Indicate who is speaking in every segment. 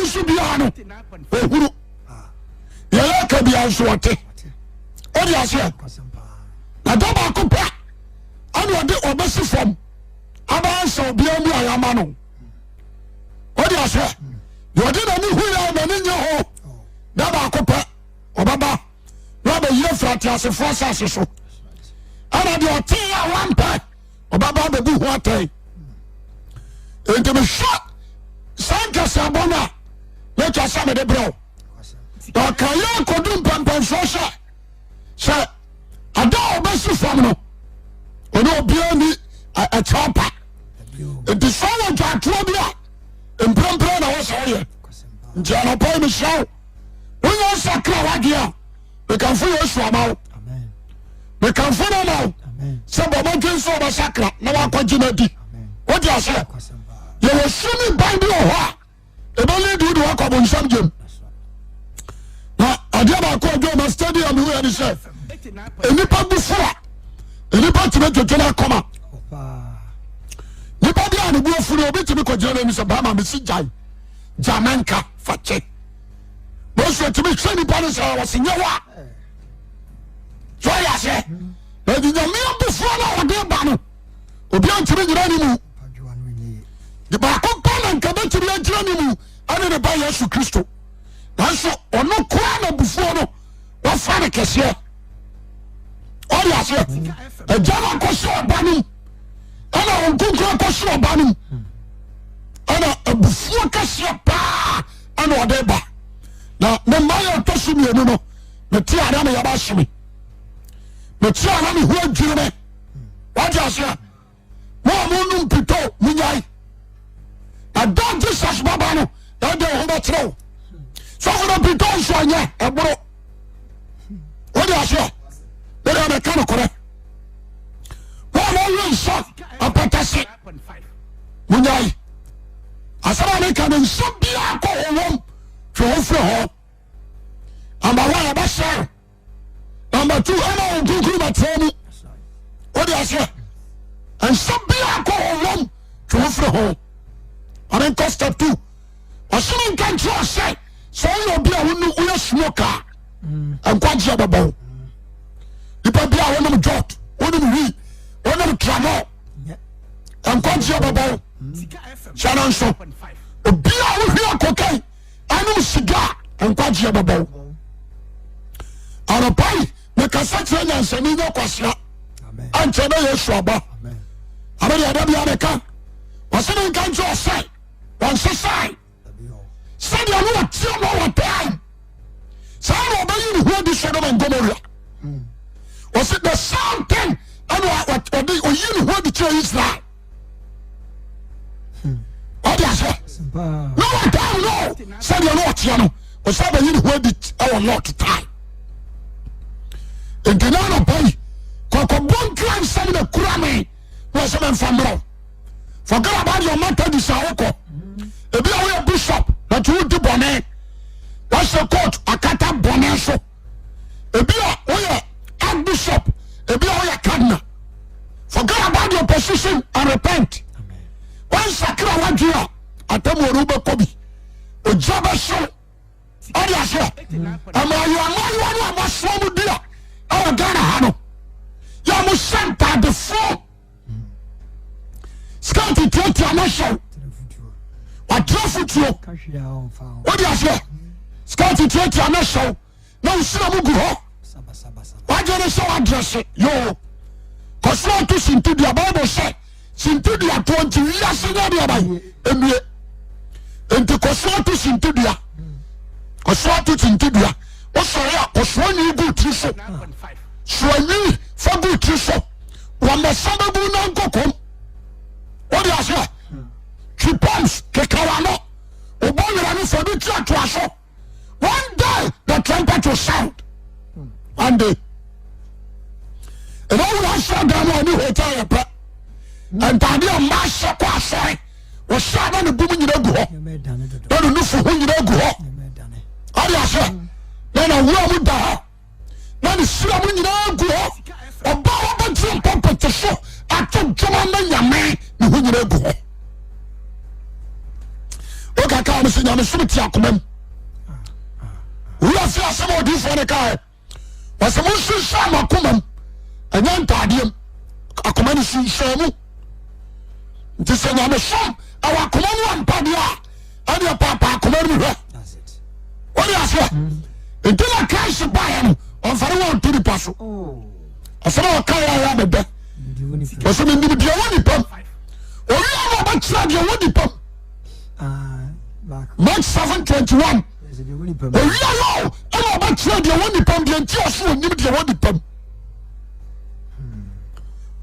Speaker 1: nso bia no ohuru ya ka bia nso wote odi ase na daba ko pa ani ode obesi fam aba so bia mu ayama no odi ase yodi na ni hu ya na ni nye ho daba ko pa obaba na ba yire frati ase fosa ase so ana de ote ya wampa obaba be bu ho atai ente me shot sanka sabona le twa sa me de bro da kaya ko dum pampan so sha ada obesi fam no ono obia ni a chapa ente so wa twa tro bia emprempre na wo so ye njana pa me shaw wonya sakra wagia we kan fu Yesu amawo amen we kan fu na amawo amen se bo mo dwen so ba sakra na wa kwaji na di o di ase ye wo sumi bandi o ho e ba le du wa kwa bo nsam jem na adia ba ko do ma stadium we ani se enipa bu fura enipa time jojo na koma nipa dia ne bu fura obi time ko jere ni se ba ma me si jai Jamaica fache Boso timi treni pa sa wase nyewa so ya se e di nyame abufu na wode ba no obi antimi nyira ni mu di ba ko pa na nka ba timi nyira ni mu ane ne ba Yesu Kristo nanso ono kwa na bufu no wa fa ne kese o ya se e jama ko so ba ni ana on kunko ko so ba ni ana bufu kese pa ana wode ba na me mayo to sumi enu no me ti ara me yaba sumi me ti ara me hu adwire me what you say mo num pito munyai na don Jesus baba no na de ho betro so for pito so anya ebro what you say we dey me kan kore mo yin so apatase munyai asara me kan nso bia ko wom Twofre ho amba wa ba share number 2 ana ogunkuru matremu odi ase and sabia ko won twofre ho on step 2 osinin kan tro say so you be a wonu uye smoker and kwaji ababo ipa bia wonu jot wonu wi wonu tramo and kwaji ababo shanan so obi a wo hia kokai anu siga enkwaji ababo arapai me kasa tanya nsani nya kwasra anche na Yesu aba amen abia da bia meka wasene nka njo sai wan sai sai dia no tio no wa time sai no ba yin hu di Sodom and Gomorrah was it the same thing anu what o yin hu di Israel what you say no one down no said you know what you know o say be yin hu di our lot time en kenana pai ko bon kran sam na kurame no say men famro forget about your matter di saoko e bi a bishop that you do bonnet what's the court akata bonnet so e bi a archbishop e bi a cardinal forget about your position and repent one sakra wajua atamu oruba kobi ojaba so odi ase ama yo amayo ama so mu dia awa Ghana hano ya mu santa de fo scout tete amasho wa trafutuo odi ase scout tete amasho na usira mu gu ho wa jere so address yo kosro to sintu dia Bible say sintu dia 20 years na dia bai emie enti kosro to sintu dia o sorry kosro ni gu triso so ni for gu triso wa masaba bu na nkokom o dia se tripons ke kawano o bonira ni for the church aso one day the trumpet will sound one day and all that shut down on the hotel pa and tadi o ma se kwa sorry o shaba ni bu nyina gu ho do no fu hu nyina gu ho ari ase na wo mu da na ni sira mu nyina gu ho oba oba trim pop so ato joma na nyame ni hu nyina gu ho oka ka mo se nyame so ti akomam wura fi asem odi fo ne ka wase mo shisha makomam anya ntadiem akomani shishamu nti se nyame so awa komam ampadia ade papa akomam hwe what you say until I cash buy no on fare won to the paso asema ka ya bebe wase me ndi dia woni pam ori ama ba kira dia woni pam March 7:21 ori ama ba kira dia woni pam dia nti oso ni dia woni pam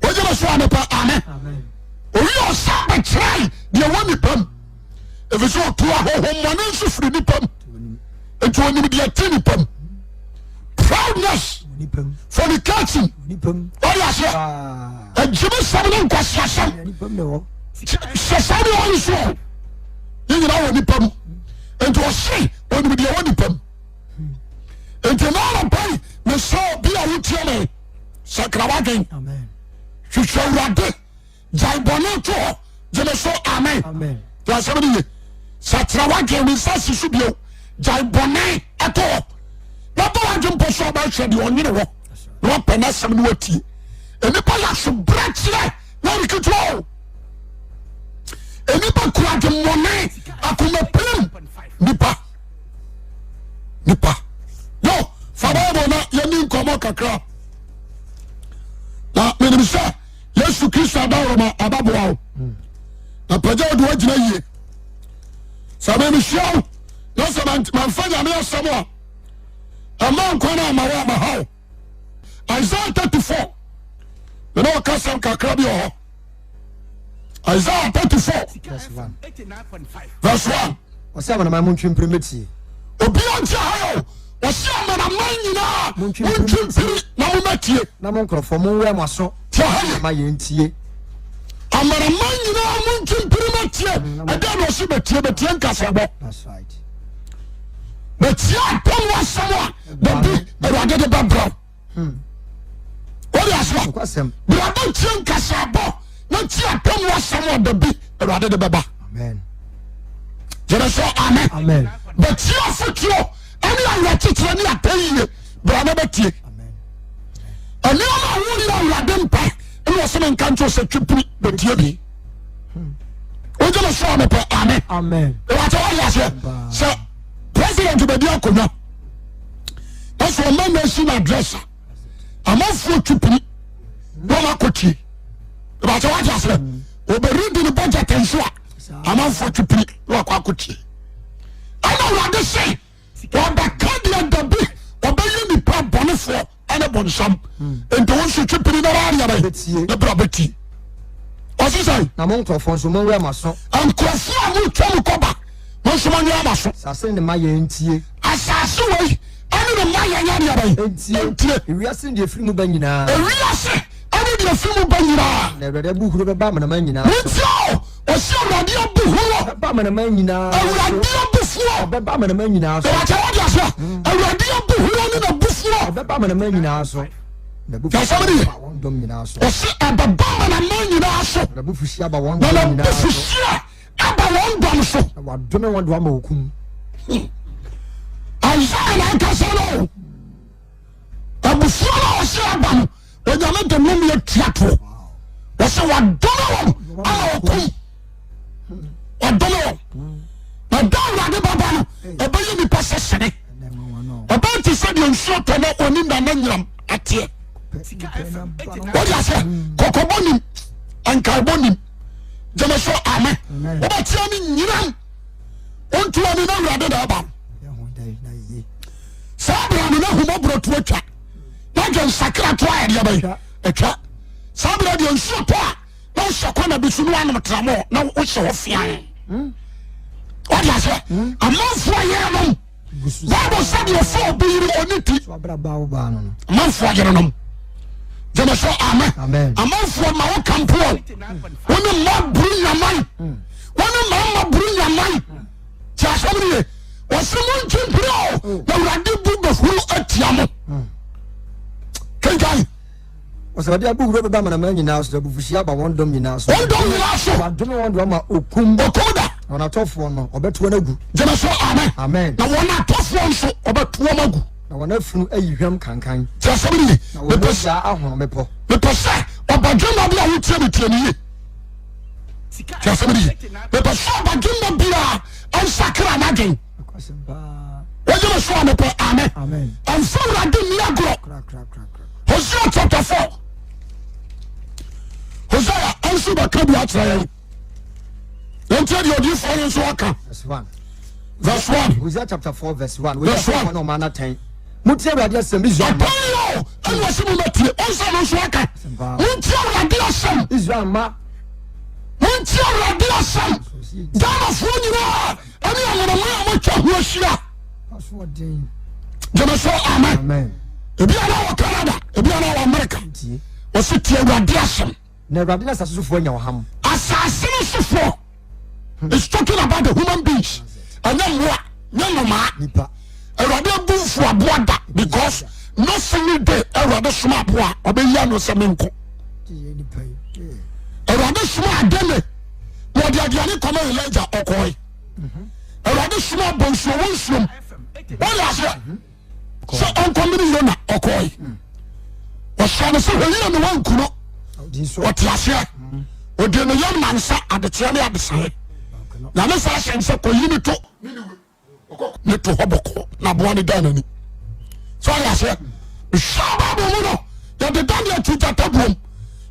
Speaker 1: oje ba so amepa amen ori o sa ba kira dia woni pam if so to a ho mo nso firi ni pam etu oni dia tini pam proudness fornicating what you say a jibe sabon kwasiasam sesani on so you know oni pam etu o say oni dia woni pam etu na pai me so bi a wutie me sakrawagen amen shishawrade jaibonato jeme so amen ya sabani sakrawagen mi sasi subio jaibone ato baba wajum poso ba hwede onye wo no pena sam no ati enipa ya so brachire na rikito enipa kwa de mone akoma pem nipa no fababo na yemi nkomo kakra na menimisa Yesu Kristo adawoma ababo na paja do wagina yie sabe mi hwao no se man fanya me asamo a man kwana ma wa ma how Isaiah 34 me no ka sam kakra bi ho Isaiah 34 verse 1
Speaker 2: wasa mana ma muntwe mprimeti
Speaker 1: obi onje hayo wasa mana man nyina muntwe na mo matie
Speaker 2: na mo nkrofo mo we maso ma yentie
Speaker 1: amara man nyina muntwe mprimeti ada no se betie nkasabo
Speaker 2: that's right
Speaker 1: but ya pon wasamo baby erade de babro what you say
Speaker 2: kwasem
Speaker 1: brado tien kasabo na tia pon wasamo baby erade de baba
Speaker 2: amen
Speaker 1: jere so amen but ya futio ani awra titire ni atayiye brado betie
Speaker 2: amen
Speaker 1: ani ma wuri na awrade mpa ene wasem nkanto se twipri betie bi ojele so amen what you say so president be dia konya that's a man nation address amafo twipiri no makoti about what you say obe read the budget enso amafo twipiri no akoti ana wade say oba kadia dabi oba yini pa bonefo ana bonsam ento won so twipiri na raria ba na brabeti osisai
Speaker 2: na mo nkrofo so mo we maso
Speaker 1: ankrofo amu twam koba monsoma nya amaso
Speaker 2: sase ne ma yentie
Speaker 1: asase wei ane ne ma yanya ne abai
Speaker 2: entie ewiase de firi mu ba nyina
Speaker 1: ewiase ane de firi mu ba nyina
Speaker 2: na ewrade buhuru be ba mana ma nyina
Speaker 1: ntio o se ewrade buhuru
Speaker 2: ba mana ma nyina
Speaker 1: ewrade bufuo
Speaker 2: be ba mana ma nyina so
Speaker 1: wa tawo dia so ewrade buhuru ne na bufuo
Speaker 2: be ba mana ma nyina so na bufu
Speaker 1: somebody
Speaker 2: dom nyina so
Speaker 1: o se ababa mana ma nyina so
Speaker 2: na bufu sia ba won
Speaker 1: na
Speaker 2: nyina
Speaker 1: bufu
Speaker 2: so
Speaker 1: sia aba won dom so
Speaker 2: wa dome won do amaokum
Speaker 1: Isaiah na kasano abufuo na o se aba no onyame de nom ye tiato o se wa dome won amaokum wadome won na dawa de baba no obayi ni pase sene obanti se de nsuo to na oni na nyiram atie what you say kokobonim ankarbonim jemeso amen obatia ni nyiram onto ani na wrade da ba sabra no na humo broto atwa na jan sakra to ayde ya bai atwa sabra de nsuo to a na sokwa na bisu no anum tramo na wo hye wo fian what you say amanfo ayam Bible said you fall be onity
Speaker 2: so abra ba wo ba no
Speaker 1: amanfo ayam jama so amen amanfo ma wo kampo woni ma buru nyaman woni ma buru nyaman ti asomri wosimu nchimpiro na urade bu bafuru atiamo kenkai
Speaker 2: wasabadi abuhuru be ba mana ma nyina so bufushia ba won dom nyina so
Speaker 1: won dom nyina so
Speaker 2: wa dom won do ma okum
Speaker 1: okoda
Speaker 2: na atɔfoɔ no ɔbɛto no agu
Speaker 1: gyeme so amen
Speaker 2: amen
Speaker 1: na wɔn atɔfoɔ nso ɔbɛto wɔn agu
Speaker 2: na wɔn afunu ayi hwam kankan
Speaker 1: tí a sɛbɛn yi
Speaker 2: na wɔn agya ahono mepɔ
Speaker 1: mepɛ sɛ ɔbadwemba bi a wotie me tie ne yie tí a sɛbɛn yi mepɛ sɛ ɔbadwemba bi a ɔnsakra n'adwen wɔgyeme so a mepɛ amen ɛnfa wurade nni agorɔ Hosea chapter 4 Hosea ɛnso bɛka bi akyerɛ yɛn yɛntiɛ deɛ odiyifoɔ no nso aka verse 1
Speaker 2: Hosea chapter 4 verse 1
Speaker 1: verse 1
Speaker 2: wɔn ɔma n'atɛn mutie awurade asɛm Israel ma
Speaker 1: ɔpɛn ɛne wɔse mu bɛtie ɔnsa no nso aka montie awurade asɛm
Speaker 2: Israel ma
Speaker 1: montie awurade asɛm ghanafoɔ nyinaa ɛne aworɔma a motwa ho ahyia gyeme so amen ebiana wɔ Canada ebiana wɔ America wɔse tie awurade asɛm
Speaker 2: na awurade na asase sofoɔ nya ɔham
Speaker 1: asase no sofoɔ is talking about the human beings ɛnyɛ mmoa nyɛ nnomaa
Speaker 2: nipa
Speaker 1: awurade abu mfo aboa da because no single day awurade soma aboa ɔbɛyia no sɛ menko awurade soma adene na ɔde aduane kɔma Elijah ɔkɔe awurade soma abɔnsuo wɔ nsuom wɔyɛ aseɛ sɛ ɔnkɔmene Yona ɔkɔe ɔhyɛ no sɛ hwɛyina ne wanku no ɔte aseɛ ɔde ne yam nansa adekyerɛ ne adesaeɛ na ne saa hyɛ sɛ kɔyi ne to ne to hɔ bɔkɔ na boa ne da n'ani so ɔyɛ aseɛ hwɛ Bible mu no yɛde Daniel 2 buom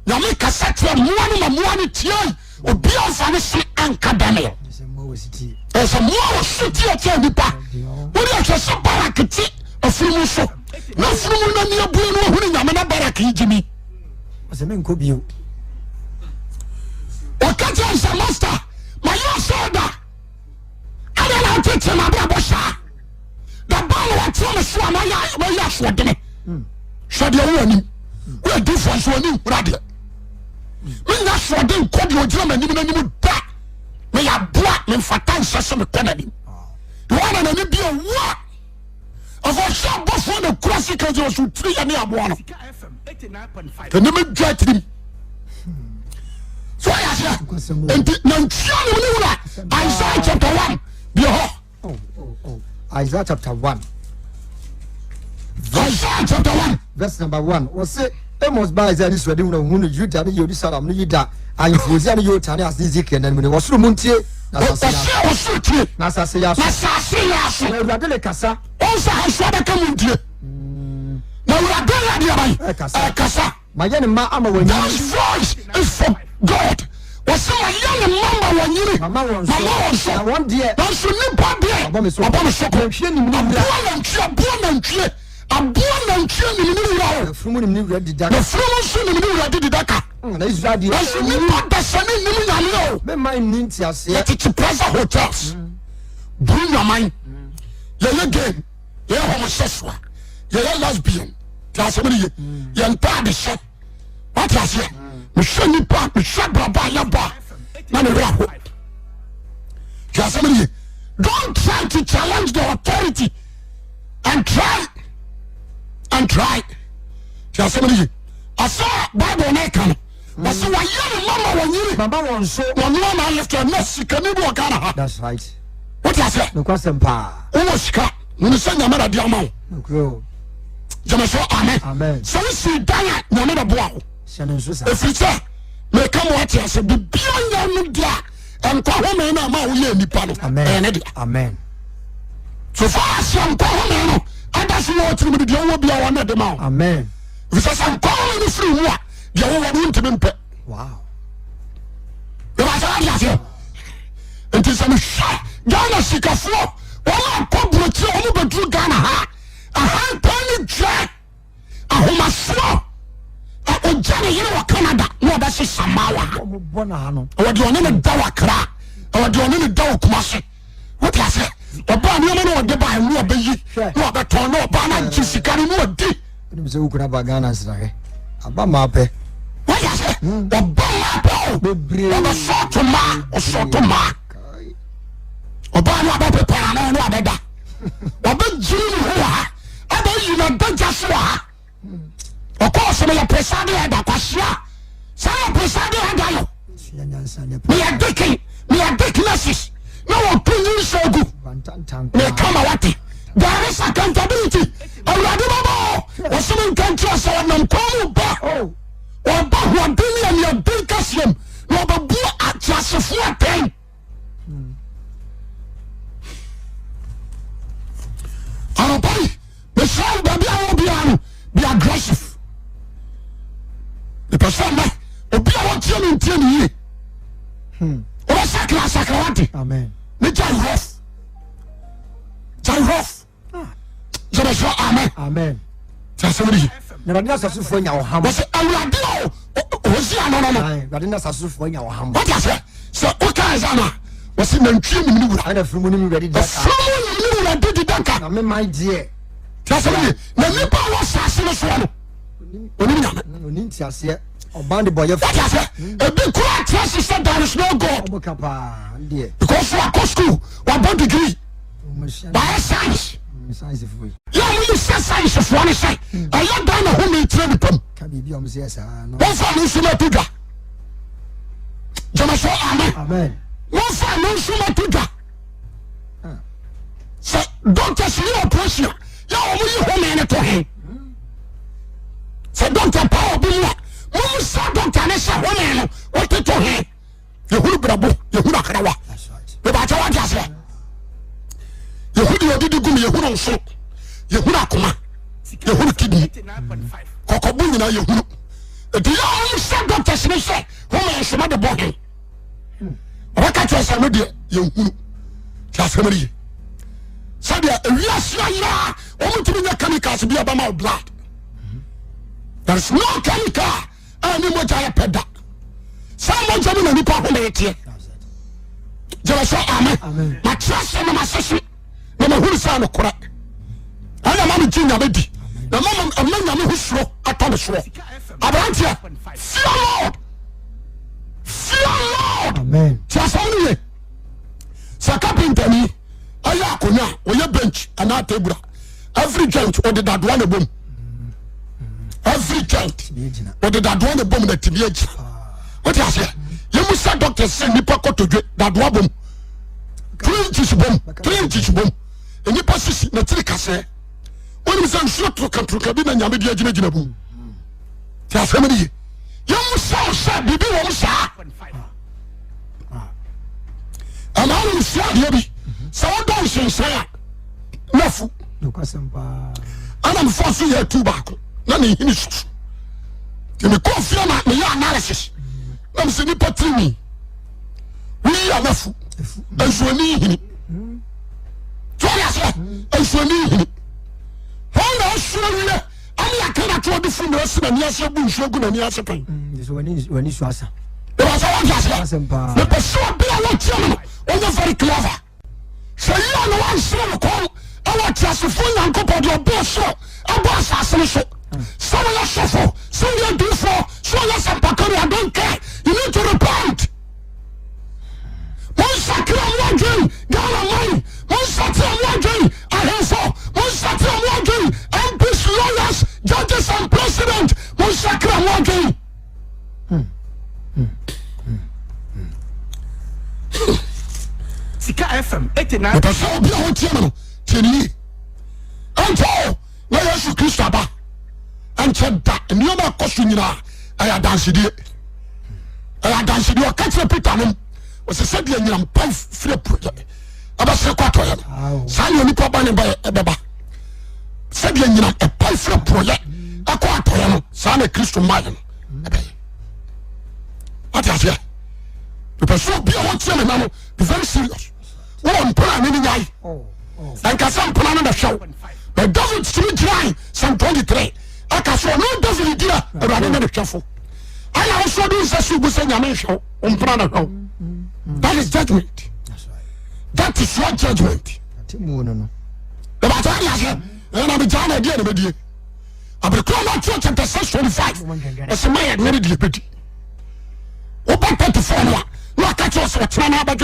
Speaker 1: nyame kasa kyerɛ mmoa no ma mmoa no tiai obia mfa ne se anka Daniel ɛsɛ mmoa wɔ so tie kyɛ nipa wode ahwɛ sɛ Barak te afurumu so na afurumu no ani abue no ɔhune nyame na Barak yi gyimi
Speaker 2: ɔsɛ menkɔ bio
Speaker 1: ɔka kyerɛ sɛ master mayɛ sɛ da ada na wotete ma abrabɔ saa da ba no wɔteɛ me so a mayɛ asoɔdene hwɛ deɛ wo anim woadifoɔ nso ani nhura deɛ menya soɔden kɔ deɛ ɔgyina m'anim no anim da meyɛ aboa memfata nsɛ sɛ mekɔ n'anim wɔna n'ani bia wa ɔfɔ hyɛ abɔfoɔ na kura sika gyina so tiri yɛ ne aboa no ɛnim dwa tirim so ɔyɛ aseɛ enti nantua no ne wura Isaiah chapter 1 deɛ hɔ
Speaker 2: Isaiah chapter 1
Speaker 1: Isaiah chapter 1
Speaker 2: verse number 1 wɔse Amos ba Isaiah ni suade hu no Juda ne Yerusalem ne Yuda ahemfo ne Yotam ne Ezekiel ne wɔsoro mu ntie na
Speaker 1: wɔsoro tie
Speaker 2: na asase yɛ
Speaker 1: aso
Speaker 2: na awurade le kasa
Speaker 1: ɔnsa hasoa bɛka mu ntie na awurade yɛ adeɛ bae ɛkasa
Speaker 2: mayɛ ne ma ama w'anyini
Speaker 1: God's voice is for God wɔsɛ mayɛ ne ma ma w'anyini
Speaker 2: mama wɔn so
Speaker 1: na
Speaker 2: wɔn deɛ
Speaker 1: nanso nipa deɛ
Speaker 2: ɔbɔ me so
Speaker 1: nantwie
Speaker 2: nim ne wura
Speaker 1: aboa nantwie nim ne wura o
Speaker 2: afurumu nim ne wura dida
Speaker 1: na furumu nso nim ne wura dida ka
Speaker 2: na Israel deɛ
Speaker 1: nanso nipa dasane nim nyame o
Speaker 2: mɛma nni nteaseɛ
Speaker 1: yɛtete Plaza Hotels buru nwaman yɛyɛ gay yɛyɛ homosexual yɛyɛ lesbian te asɛm ne ye yɛntaa de hyɛ wate aseɛ mehwɛ nipa mehwɛ braba yɛba na ne werɛ ho te asɛm ne ye don't try to challenge the authority and try te asɛm ne ye asa Bible ne ka no wɔsɛ wɔyɛ ne mama wɔnyere
Speaker 2: mama wɔn so
Speaker 1: wɔnoa na alefta na sikani bi wɔ Ghana ha
Speaker 2: that's right
Speaker 1: wote aseɛ
Speaker 2: nokwasɛm paa
Speaker 1: wowɔ sika wone sɛ nyame da de ama wo
Speaker 2: nokuro
Speaker 1: gyeme so
Speaker 2: amen
Speaker 1: sɛ wosi dan a nyame da boa wo
Speaker 2: hyɛ no nso saa
Speaker 1: ɛfiri sɛ meka mo ate asɛ bibia nya no de a ɛnkwa home no ama woyɛ nipa no ɛyɛ ne dea
Speaker 2: amen
Speaker 1: so far as nkwa home no ada so yɛ wɔtirim de deɛ wowɔ bia wɔne de ma wo
Speaker 2: amen
Speaker 1: ɛfiri sɛ nkwa home no firi mu a deɛ wowɔ no wontimi mpɛ
Speaker 2: wow
Speaker 1: yɛbɛsɛ wade aseɛ nti sɛ mehwɛ Ghana sikafoɔ wɔn akɔ burokyerɛ wɔn bɛduru Ghana ha ahantan ne dwa ahomasoɔ ɔgya ne yere wɔ Canada na ɔbɛhye Samawa ha
Speaker 2: bɔ na ha no
Speaker 1: ɔwɔde ɔne ne da wɔ Accra ɔwɔde ɔne ne da wɔ Kumasi wote ase ɔbaa nneɛma na ɔde baa mu ɔbɛyi na ɔbɛtɔn na ɔbaa na nkye sika no mu ɔdi
Speaker 2: ɛnim sɛ wokura ba Ghana nsrahwɛ aba ma pɛ
Speaker 1: wote ase ɔba ma pɛ o ɔbɛsɔɔto ma ɔsɔɔto ma ɔbaa no abɛpepa ano no abɛda ɔbɛgyiri ne ho wɔ ha abɛyi na dagya so wɔ ha ɔkɔɔ sɛ meyɛ presade ɛda kwahyia saa yɛ presade ɛda no meyɛ deacon meyɛ deaconesses na wɔto nyinsɛ gu ne kama wate there is accountability awurade bɛbɔ wɔsɛm nkankyerɛ sɛ wɔnam kwan mu ba wɔba hoɔden ne aneaden kɛseɛm na wɔbɛbu ateasefoɔ atɛn anɔpai mehyɛ baabi a wɔ biara no be aggressive mepɛ sɛ nnɛ obi a wɔtie no ntie ne yie wobɛsakra wate ne gyae rof sɛbɛsɛ amen sɛ asɛm de yi
Speaker 2: na Awurade asasofoɔ nya ɔham
Speaker 1: wɔsɛ awurade a ɔsi ano no
Speaker 2: Awurade na asasofoɔ nya ɔham
Speaker 1: wate asɛ sɛ wokae sɛ no a wɔsɛ nantwie nim ne wura
Speaker 2: ana fumu nim Awurade daka
Speaker 1: afumu nim ne wura de daka
Speaker 2: na me man deɛ
Speaker 1: sɛ asɛm de yi na nipa a wɔ asase no soɔ no ɔnim nyame
Speaker 2: ɔni nti aseɛ ɔban de bɔyɛ
Speaker 1: wate asɛ ebi kora ate ase sɛ there is no God
Speaker 2: ɔboka paa deɛ
Speaker 1: because wakɔ school wabɔ degree bayɛ science yà wọ́n yìí sẹ́ sáyẹ̀nsìfọ́ ni sẹ́ ẹ̀yẹ́ dan na hó mi tìrẹ nípa mu wọ́n fà ní nsúmọ̀ tó dwa jẹ́mọ̀sọ́ amen wọ́n fà ní nsúmọ̀ tó dwa sẹ́ dọ́kítà sí ní operation yà wọ́n yìí hó mi ní tó hẹ́ sẹ́ dọ́kítà pàwọ́ bí mu a wọ́n mu sá dọ́kítà ní sẹ́ hó mi ní wọ́n ti tó hẹ́ yehuru brabo yehuru akarawa bẹ́ẹ̀ bá a jẹ́ wá jà sẹ́. yehudi odidi gum yehuru nso yehuru akoma yehuru kidney kokobu nyina yehuru eti ya on se doctors ne se homa nsoma de bohe waka twesa no de yehuru ya semari sadia ewiase aya omutumi nya chemicals bi abama blood there is no chemical ani mo jaya peda sa mo jamu na nipa homa etie jela so amen ma trust na ma sesi na mahuru sa no kora ana ma mji nya bedi na ma nya me husuro atone so abrantia fear lord
Speaker 2: amen
Speaker 1: tiasani sa carpenter ni aya akonya oye bench ana table every joint or the dadwa na bom every joint or the dadwa na bom na tibia ji what you say you must say doctor say nipa kotodwe dadwa bom 3 inches bom enipa sisi na tiri kase woni misa nsuo troka bi na nyame dia gina bu ti asem ni ye musa bibi wo musa ama no musa dia bi sa won shensan nafu
Speaker 2: nokasempa
Speaker 1: ana mfoso ye tu baako na ne hini susu ti me confirm na me analysis na me se ni patrimi wi ya nafu ensuani hini ensuani hini hona osuawie ani akana to de fu na esi na ni ase bu nsuagu na ni ase pan
Speaker 2: wani suasa
Speaker 1: e wa sawa ase the person be a lot you know very clever so you know one so call our chase fu nyankopɔ de obo so abo asase so so ya sofo so ya do for so ya sampakari I don't care you need to repent Monsakra mwadwen Ghana money Monsakra mwadwen Ahenso Monsakra mwadwen MPs, lawyers, judges and president Monsakra mwadwen
Speaker 3: Sika FM 89
Speaker 1: Epesa obi a ho tie no tieni Anto na Yesu Kristo aba anche da nioma akoso nyina aya dansedie o katre Peter no wose said ye nyam pan free project aba se kwato ya sa ye nipa ba ne ba ebeba said ye nyam e pan free project akwato ya no sa na Kristo ma no ebe what is here the so be what say na no be very serious won plan ni nyai and ka sam plan na show but David still trying Psalm 23 aka so no David dira Awurade na twafo aya so do se su bu se nyame hwo on plan na hwo. That is judgment.
Speaker 2: That's right.
Speaker 1: That is your judgment. The battle is here. And I'm John again. I'm the call of chapter 6:25. As a man, never did pity. Open 24. No, catch us what China about.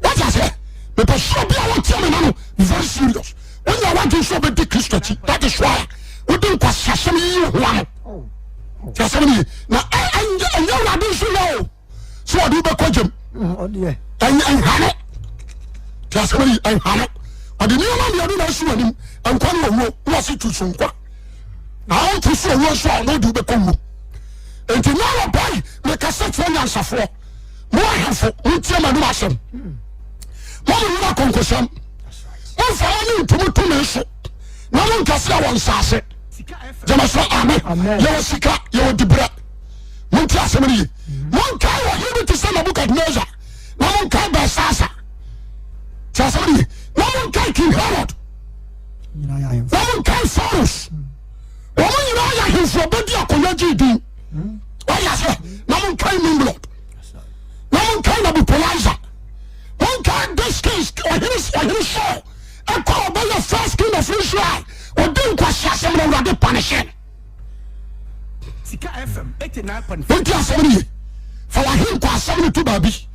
Speaker 1: What is it? Because so be our children very serious. When you want to show the Christian, that is why we don't question you. Just now, I know. So I do back with him. and hano just me and hano ade ni ma me ado na so anim ankwa no wo wo se tutu nkwa na on to so wo so no du be kowu enti na wa bai me ka se twa nyansafo mo ahafo ntia ma do asem mo mo konkosam mo fa ni ntumu me so na mo nkase a won sase jama so amen yo sika yo dibra mo ntia asem ni mo nkai wa hibi to say Nebuchadnezzar na mo nkai ba sasa Chasani, no one can King Herod. No one can Cyrus. No one can for body of Koyaji. Oh, yes, no one can Nimrod. No one can Abu Poliza. One can this case or his show. A call by the first king of Israel. Or doing question of the punishment. Sika FM 89.5. Don't for him, 72 baby.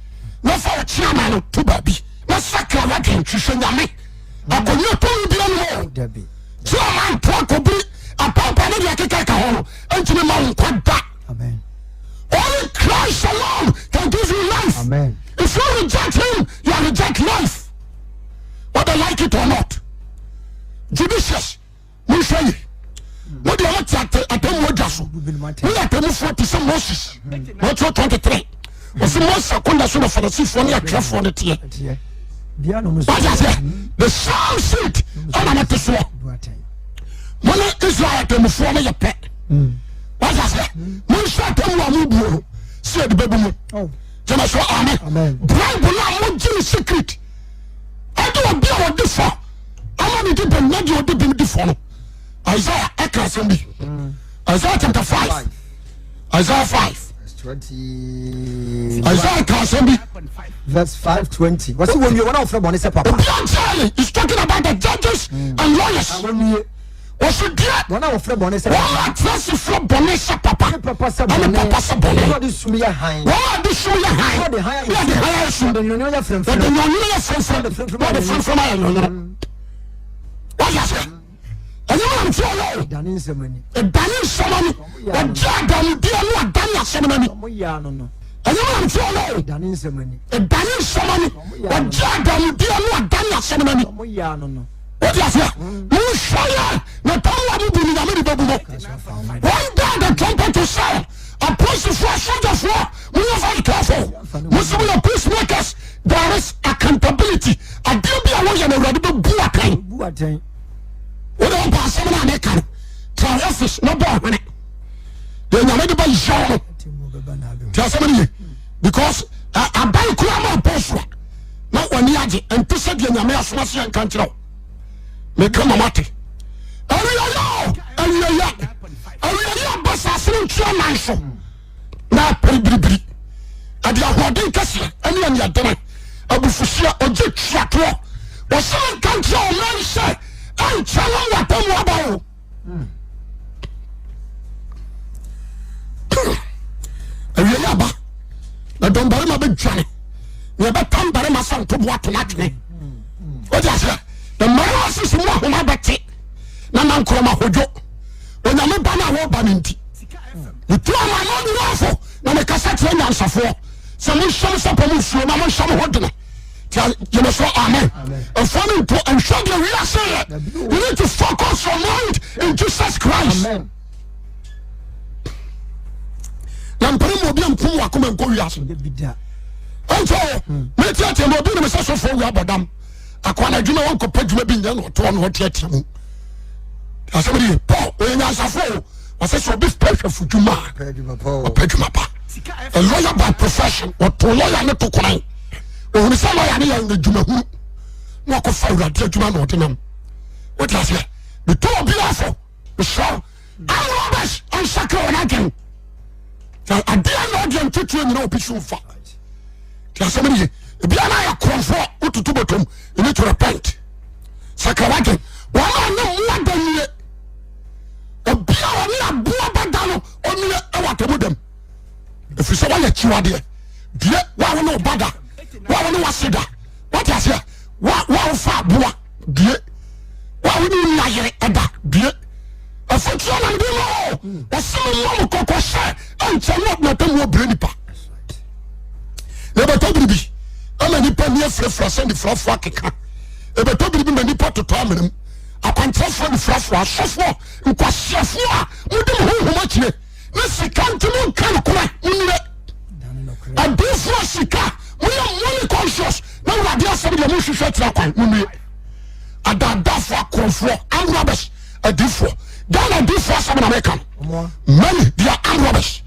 Speaker 1: No for a chairman to baby. Na sakra wa kan twhwe nyame akonyo to bia no dabi so man to akobri apapa na dia keka ka ho entime ma nkwada amen only Christ alone can give you life amen if you reject him you reject life whether like it or not judicious we say what do you want to atem wojaso we atem 40 some Moses what 23 was most second so for the chief one ya for the tie the sound seat on an episode. When Israel came before me, a pet. What I say? When shot them, one move, said the baby. Oh, Joshua, amen. Bribe will not do secret. I do a beer of this far. I want to do the negative of the before. Isaiah, Isaiah chapter 5. Isaiah 5. 20 Isaiah Kasembi
Speaker 2: verse 5:20. What's when you want from Bonisa Papa?
Speaker 1: He's talking about the judges and lawyers. What's it get?
Speaker 2: One of from Bonisa
Speaker 1: Papa. What's from Bonisa Papa?
Speaker 2: Papa Sabone.
Speaker 1: Papa Sabone.
Speaker 2: What is Sumia High?
Speaker 1: What is Sumia High?
Speaker 2: The higher from the Nonia from
Speaker 1: what is it? And you want to know?
Speaker 2: Danin Semani.
Speaker 1: A Danin Semani. A Jadan, dear Lord, Daniel Semani. And you want to know?
Speaker 2: Danin Semani.
Speaker 1: A Danin Semani. A Jadan, dear Lord, Daniel Semani. What is it? You shall not all of you in the middle of one day the trumpet to sound. A place for a soldier for. We are very careful. Muslim are peacemakers. There is accountability. I do be away and already be Buatain. We don't pass them on a car. Try office, no ball on it. Then you're ready by Jean. Tell somebody because I buy Kurama Poswa. Not when you and to set your mail for and control. Make come a mate. Area bus as soon as you're nice. Now, pretty. At your holding cassia, and you're your dinner. I will for sure or just shut up. Or some control, man, say. I challenge what I'm about. Yaba, I don't bury my big Johnny. You better come bury my son to what to match me. What is it? The Maras is more whom I bet it. Naman Kroma Hojo. When I'm a banner or baninti. You throw my money awful. Now the cassette and answer for. Some shows up on you, and I'm some holding. You must say amen. And forming to and show the real say you need to focus your mind in Jesus Christ. Amen. Nampere mo bi ampu akoma nko wiase. Onto me tiatia mo bi no me so fo wi abodam. Akwana adwuma won ko padwuma bi nya no to no tiatia mu. Asabiri Paul enya safo o se so bi special fudwuma. Padwuma pa. A lawyer by profession or to lawyer no to kwan. Oh, the same way I the Juma who walk of fire at Juma Nottingham. What was it? The two of you the show. I Roberts and Sacro and again. I dare not get to you know, Bishop. Tell somebody, if you are a comfort, what to do but you need to repent. Sacro again. One I know more than you. A beer on a badano only a water with them. If you say, why let you are there? Dear, why no bother? Why no wasida? What is here? Why far boy? Dear, why would you lie at that? Dear, a foot and below. A son of Coco say, and shall not nothing more brainy pa. Never told me. I'm ye frefra send the frafra keka e be to bi mani pot to amenem akwantrefo the frafra sofo nkwasiafo a mudim honhom akire na sika ntimo kan kora munire adufo sika muya money conscious na wadi asem de mo hwehwe tira kwan munire adadafo akonfo amrabes adufo Ghana adufo asem na American many they are amrabes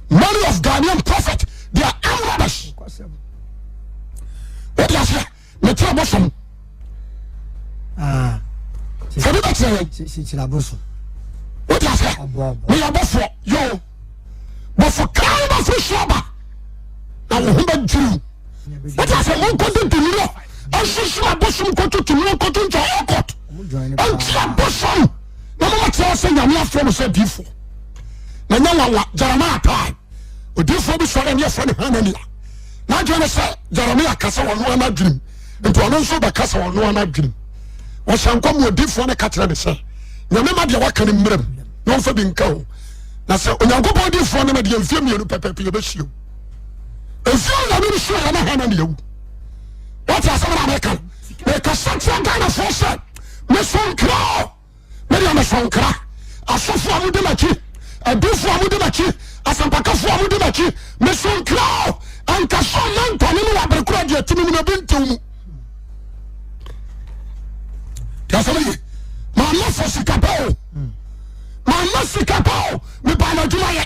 Speaker 1: many of Ghanaian prophet they are amrabes what you say me tell bosom for the better
Speaker 2: si la bosom
Speaker 1: what you say me ya bofo yo bofo kan ba fo shoba na wo ba djuru what you say mo ko de duro o shishi la bosom ko to tumi ko to njo okot o tia bosom na mo tell say ya me afro mo say bifo na nya wawa Jeremiah time odifo bi so na ye fo ne hanania na jone say Jeremiah kasa wono na dwum nti ono nso ba kasa wono na dwum wo shankom odifo ne ka tire de say nyame ma de waka ne mmerem no fa bi nka o na say onyankopon odifo ne ma de mfie mienu pepepe ye be hio efio na bi hio na hanania wu what you say na American e ka satya Ghana for say me sonkra me de me sonkra asofo amude machi adufo amude machi asampakafo amude machi me sonkra anka so nanto ne wa berekura de atimi na bintum tasami mama fo sikapao mama sikapao me ba na djuma ye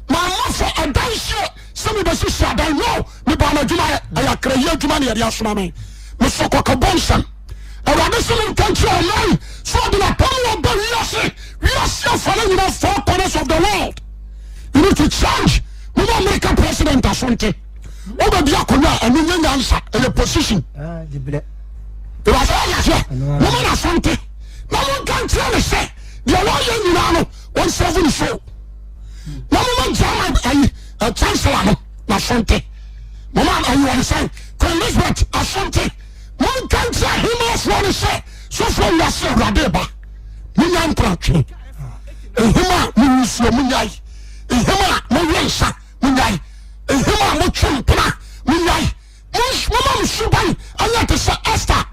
Speaker 1: mama fo adanhye se me be sisi adan no me ba na djuma ye aya kraye djuma ne ya asoma me sokoko bonsan awade se me country online so de la power of we are following the four corners of the world. You need to change. We don't make a president or something. Over the Akuna and we answer in a position. Woman or something. No one can tell us say the lawyer you know 174. No one can a chancellor or something. Woman, are you understand? Queen Elizabeth or something. One can tell him else what to say. So for you say Radeba. Munyan Pratri. Hima Munisio Munyai. Hima Muyensa Munyai. Hima Muchampana Munyai. Mush Mama Subai. I like to say Esther.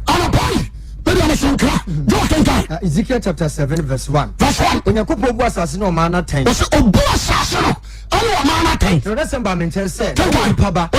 Speaker 1: Anabai.
Speaker 2: Ezekiel chapter 7 verse 1.
Speaker 1: Verse 1.
Speaker 2: Onyankopon bu asase no ma na 10.
Speaker 1: What's obu asase no? Ano ma na 10.
Speaker 2: No December men tell say.
Speaker 1: Paba.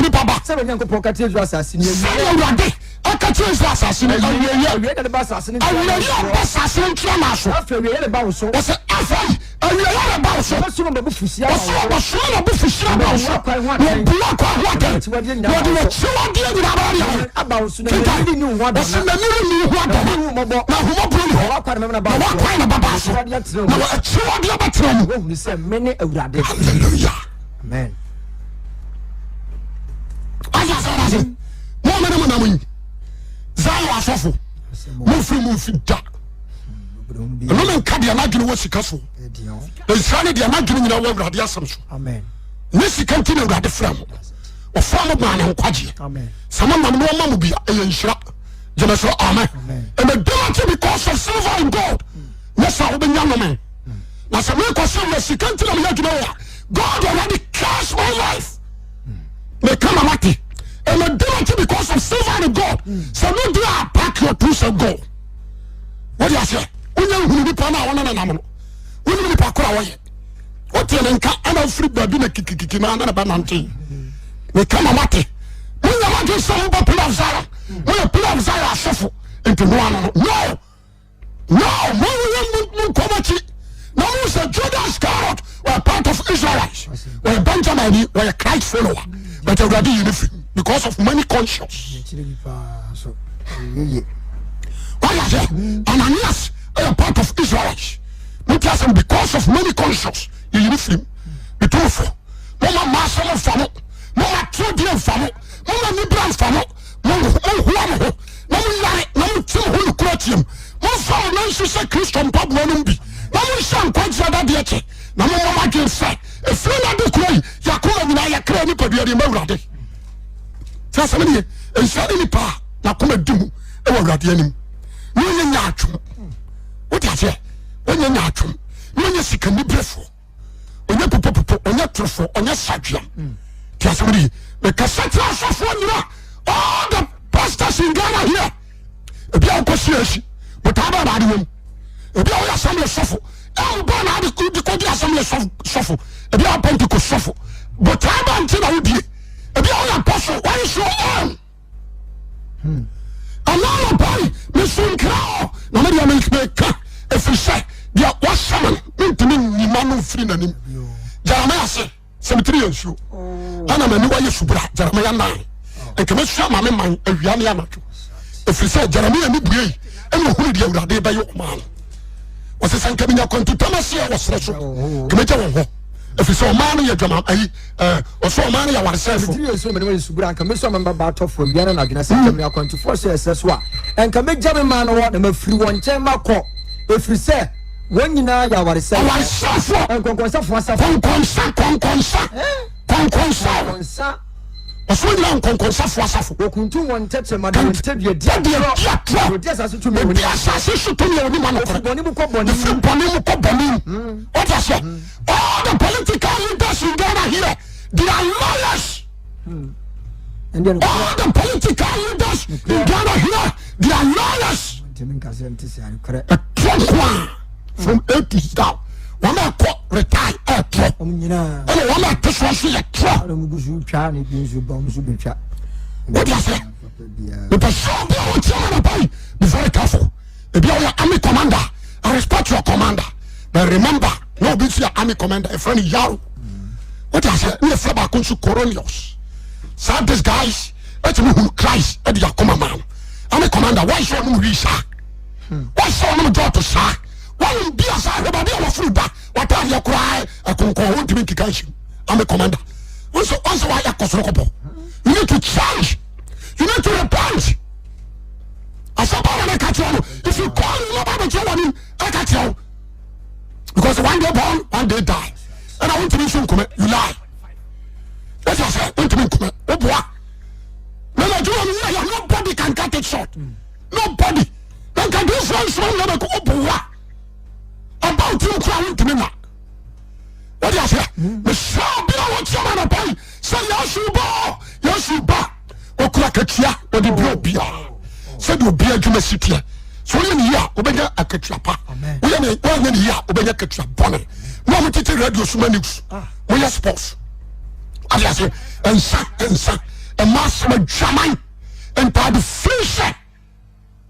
Speaker 2: Say onyankopon ka tell asase ni.
Speaker 1: Say Awurade. Aka tell asase ni.
Speaker 2: Awie na ba asase ni.
Speaker 1: Awie ba asase ni twa na so.
Speaker 2: Afa awie na ba wo so.
Speaker 1: What's afai? Awie na ba wo so.
Speaker 2: What's no ba fusia ba wo.
Speaker 1: What's no ba fusia ba wo so. No bua kwa hwade. Wodi wo chiwade ni na ba ya.
Speaker 2: Aba wo so na ni ni ho
Speaker 1: What's na ni ho ada. Na humo pro
Speaker 2: wa kwa na na ba.
Speaker 1: Na wa kwa na baba so. Na wa chiwade ba tram.
Speaker 2: Wo ni say mene Awurade.
Speaker 1: Hallelujah.
Speaker 2: Amen.
Speaker 1: Aya say mo me na mo Zayo asofo mo fi da no men ka de na dwene wo sika so e sane de na dwene nyina wo Awurade asem so
Speaker 2: amen
Speaker 1: ne sika nti na Awurade fra mo o fra mo ba na nkwaje
Speaker 2: amen
Speaker 1: sama ma no ma mo bia e yenhira jena so amen and the don't because of silver and gold yes I will no man na se me ko so sika nti na me dwene wo God already cares my life me come amati and I do it because of silver and gold. So no do I pack your tools and go. What do you say? When you will be pana one and another. When you will pack away. What you think? I'm a free baby na kikikina and a bananti. We come a mate. When you want to say about pillar of Zara, when you pillar of Zara shuffle into one. No. When you come at it. No, it's a Judas Scarlet were part of Israelites. Were Benjamin, were a Christ follower. But already uniform. Because of money conscious. Why is it? Ananias are part of Israelites. Because of money conscious, you uniform. The truth. Mama Marshall of Famo, Mama Trodian Famo, Mama Nibran Famo, Mama Huamo, Mama Lai, Mama Tim Hulu Crotium, Mama Famo Nancy Christian Bob Monumbi, Mama Shan Quadzada Diete, Mama Magin say, a friend of the Quay, Yakuna Vinaya Crani Padiari Murade. Sasa mene ensane ni pa na koma dimu e wa Awurade anim nyenye nyaatwom wote ase onye nyaatwom nyenye sikani brefo onye popopopo onye trofo onye sadwam ti ase mene me kasatra asofo nyina all the pastors in Ghana here ebi a ko siasi but aba na de wom ebi a wo assembly sofo e bo na de ko di assembly sofo ebi a Pentecost sofo but aba nti na wo die ebi a wo apostle what is your own Allah boy me sun krao na me dia me ka if you say dia what shaman ntimi ni manu free na nim Jeremiah say cemetery nsu ana mani wa yesubra Jeremiah 9 ekeme sua ma me man awia ne anato if you say Jeremiah ni bue ene ohuru dia urade ba yo man o se san kaminya kontu tamase ya wasre so keme je wo ho if you say o man ye dwama ayi o so o man ya waresefo
Speaker 2: cemetery nsu me ne subra nka me so me ba to fo bia na adwena se kaminya kontu for so so a enka me je me man wo na mafiri won chen makọ if you say wọ́n nyinaa yà wàrísẹ́.
Speaker 1: Wàrísẹ́fọ́.
Speaker 2: Nkọ̀nkọ̀nsẹ́fọ́ asafọ́.
Speaker 1: Kọ̀nkọ̀nsá. Ọ̀sùn nyinaa nkọ̀nkọ̀nsẹ́fọ́ asafọ́.
Speaker 2: Òkùntù wọn tẹ̀tẹ̀ ma de wọn tẹ̀ diẹ diẹ
Speaker 1: tọ́.
Speaker 2: Òdi asase tún mi wò ni.
Speaker 1: Òdi asase tún mi wò ni ma nọ kọrẹ.
Speaker 2: Bọ̀ni mu kọ bọ̀ni.
Speaker 1: Efiri bọ̀ni mu kọ bọ̀ni. O ti sẹ, all the political leaders in Ghana here, they are lawyers. All the political leaders in Ghana here, they are lawyers. From A to Z down. One man caught retire airport. And one man push one see a truck. What do you say? The person be very careful. If you are your army commander, I respect your commander. But remember, no be your army commander, a friend Yaro. What do you say? We are flabba kunsu Coronius. So these guys, let me who Christ at your command. Army commander, why show no reach? Why show no job to say? Why be a side about the food back? What are you cry? I can call one to make a I'm a commander. Also, why I cost rockable. You need to change. You need to repent. I saw I catch you. If you call me about you, I catch you. Because one day born, one day die. And I want to be soon come. You lie. That's what I said. Want to be come. Oh boy. No, nobody can cut it short. Nobody. They can do something like oh boy. About you crying to me now. What do you say? The show be what you want to buy. Say Yashuba. Okuraketia, or the bro beer. Said you be a Jumasitia. So in here, Obega a Ketrapa. We are 1 year, Obega Ketra Bonnet. No, we take radio Sumanix. We are sports. As I say, and son, and master of German, and by the fish.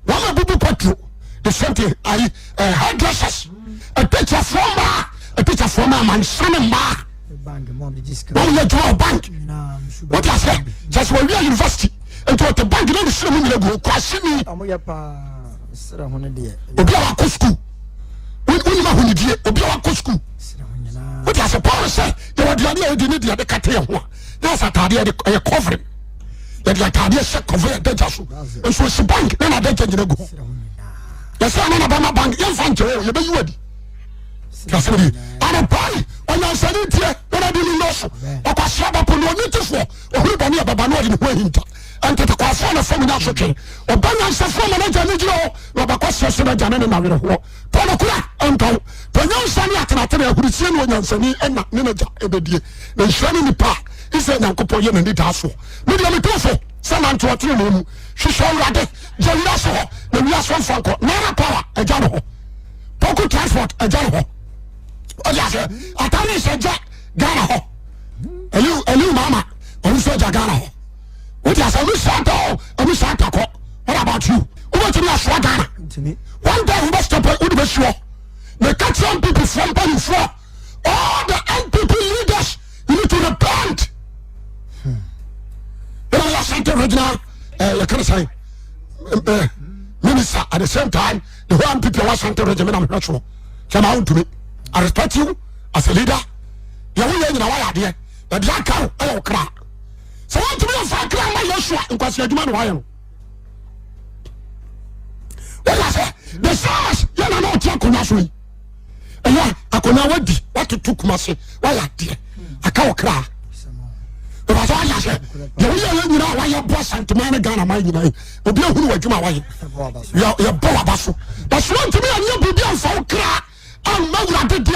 Speaker 1: One of the people, the same thing, hairdressers. A teacher from my son and ma. When you draw a bank, what I say, just when we are university, and to the bank, you know the same way go, question me. Obiawa school. We know who you did, Obiawa school. What I suppose say, you are the idea you need the Catea. That's a tardy covering. That like idea set cover a dead so. And so it's a bank, then I don't go. That's not about my bank, you'll find you be ready. Kasiri ana pai ona sanity ona bi no so okwasha bapo no ni tifo ohuru bani ababa no de ho hinta ante ta kwafo na fam na sotwe obanya nsafo na na ni giro na bakwasha so na jana na were ho to no kura anto banya nsani atenatena ahurusie no nyansani na ne na ja ebedie na nhwani ni pa ise nyankopɔ ye na ni da so me de me tofo sana nto otene no mu hwehwe urade jawira so na wi aso fanko na power agya no ho poku transport agya no ho. Oh yes, I tell you, say Jack Ghana. Hello, mama. I'm so Ghana. What is a Misato? A Misatako. What about you? Who want to be a Swagana? One day we must stop it with the show. They catch some people from Penny for all the NPP leaders. You need to repent. You know, you're original. You can say, minister at the same time, the one people was sent to regiment. I'm not sure. Come out to me. I respect you as a leader. You will learn why I did. But that cow, I will cry. So want to be a fire cry, my Joshua, because you're doing why. Well, I say, the stars, you're not Yakunasui. And yeah, I could not wait. What to took Massey, why I did. I can't cry. Because I said, you will learn why your boss and to man again, my name. But you who are doing my way. You're Boabasso. But you want to be a new baby and so cry. I'm not going to do